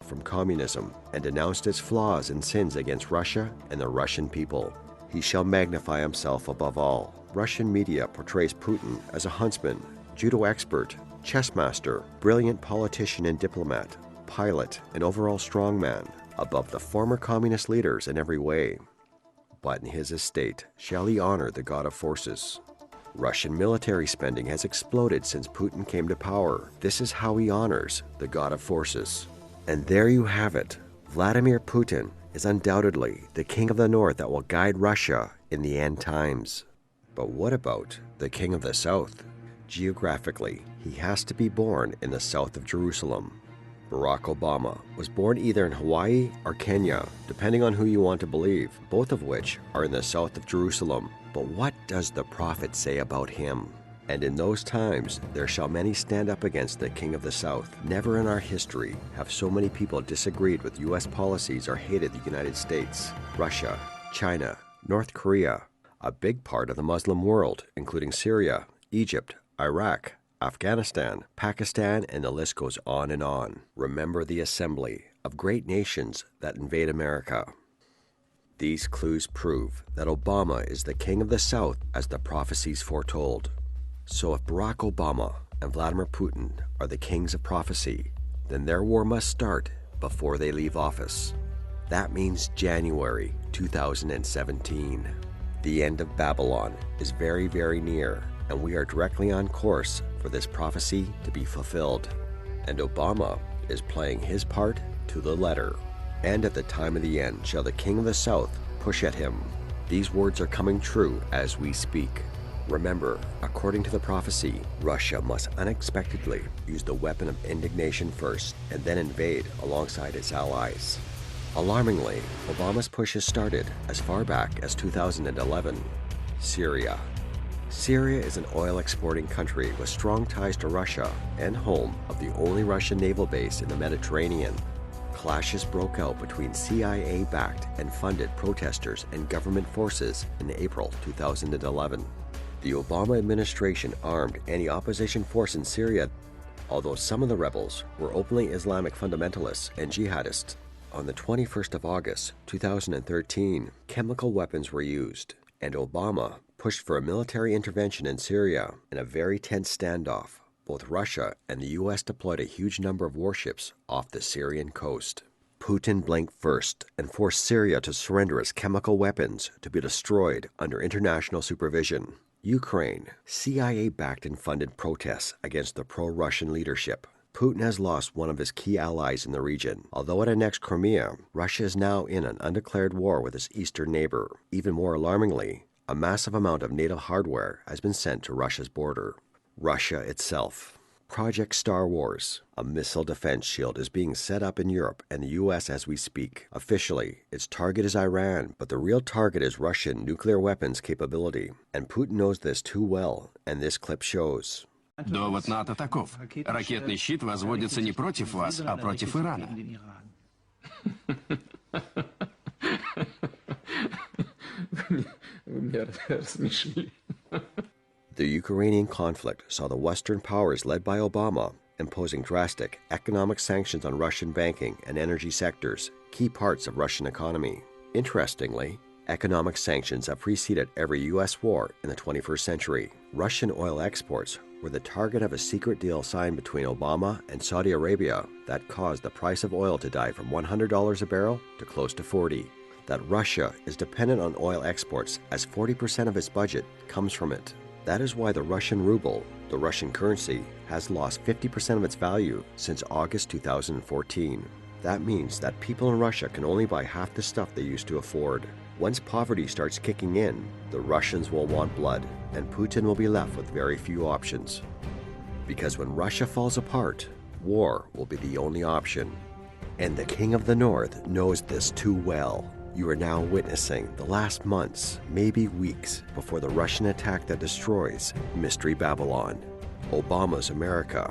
from communism and denounced its flaws and sins against Russia and the Russian people. He shall magnify himself above all. Russian media portrays Putin as a huntsman, judo expert, chess master, brilliant politician and diplomat, pilot, and overall strongman, above the former communist leaders in every way. But in his estate shall he honor the God of forces. Russian military spending has exploded since Putin came to power. This is how he honors the God of forces. And there you have it. Vladimir Putin is undoubtedly the king of the north that will guide Russia in the end times. But what about the king of the south? Geographically, he has to be born in the south of Jerusalem. Barack Obama was born either in Hawaii or Kenya, depending on who you want to believe, both of which are in the south of Jerusalem. But what does the prophet say about him? And in those times there shall many stand up against the king of the south. Never in our history have so many people disagreed with U.S. policies or hated the United States, Russia, China, North Korea, a big part of the Muslim world, including Syria, Egypt, Iraq, Afghanistan, Pakistan, and the list goes on and on. Remember the assembly of great nations that invade America. These clues prove that Obama is the king of the South as the prophecies foretold. So if Barack Obama and Vladimir Putin are the kings of prophecy, then their war must start before they leave office. That means January 2017. The end of Babylon is very, very near, and we are directly on course for this prophecy to be fulfilled. And Obama is playing his part to the letter. And at the time of the end shall the king of the south push at him. These words are coming true as we speak. Remember, according to the prophecy, Russia must unexpectedly use the weapon of indignation first and then invade alongside its allies. Alarmingly, Obama's push has started as far back as 2011. Syria. Syria is an oil-exporting country with strong ties to Russia and home of the only Russian naval base in the Mediterranean. Clashes broke out between CIA-backed and funded protesters and government forces in April 2011. The Obama administration armed any opposition force in Syria, although some of the rebels were openly Islamic fundamentalists and jihadists. On the 21st of August 2013, chemical weapons were used, and Obama pushed for a military intervention in Syria in a very tense standoff. Both Russia and the U.S. deployed a huge number of warships off the Syrian coast. Putin blinked first and forced Syria to surrender its chemical weapons to be destroyed under international supervision. Ukraine. CIA-backed and funded protests against the pro-Russian leadership. Putin has lost one of his key allies in the region. Although it annexed Crimea, Russia is now in an undeclared war with its eastern neighbor. Even more alarmingly, a massive amount of NATO hardware has been sent to Russia's border. Russia itself. Project Star Wars, a missile defense shield, is being set up in Europe and the U.S. as we speak. Officially, its target is Iran, but the real target is Russian nuclear weapons capability. And Putin knows this too well, and this clip shows. Довод НАТО таков. Ракетный щит возводится не против вас, а против Ирана. The Ukrainian conflict saw the Western powers led by Obama imposing drastic economic sanctions on Russian banking and energy sectors, key parts of Russian economy. Interestingly, economic sanctions have preceded every U.S. war in the 21st century. Russian oil exports were the target of a secret deal signed between Obama and Saudi Arabia that caused the price of oil to dive from $100 a barrel to close to $40. That Russia is dependent on oil exports as 40% of its budget comes from it. That is why the Russian ruble, the Russian currency, has lost 50% of its value since August 2014. That means that people in Russia can only buy half the stuff they used to afford. Once poverty starts kicking in, the Russians will want blood, and Putin will be left with very few options. Because when Russia falls apart, war will be the only option. And the King of the North knows this too well. You are now witnessing the last months, maybe weeks, before the Russian attack that destroys Mystery Babylon, Obama's America.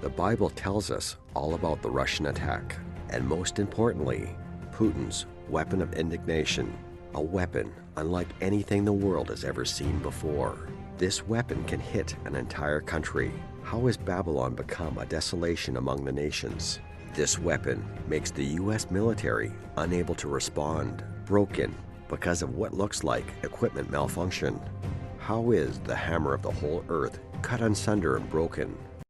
The Bible tells us all about the Russian attack, and most importantly, Putin's weapon of indignation, a weapon unlike anything the world has ever seen before. This weapon can hit an entire country. How has Babylon become a desolation among the nations? This weapon makes the U.S. military unable to respond, broken, because of what looks like equipment malfunction. How is the hammer of the whole Earth cut asunder and broken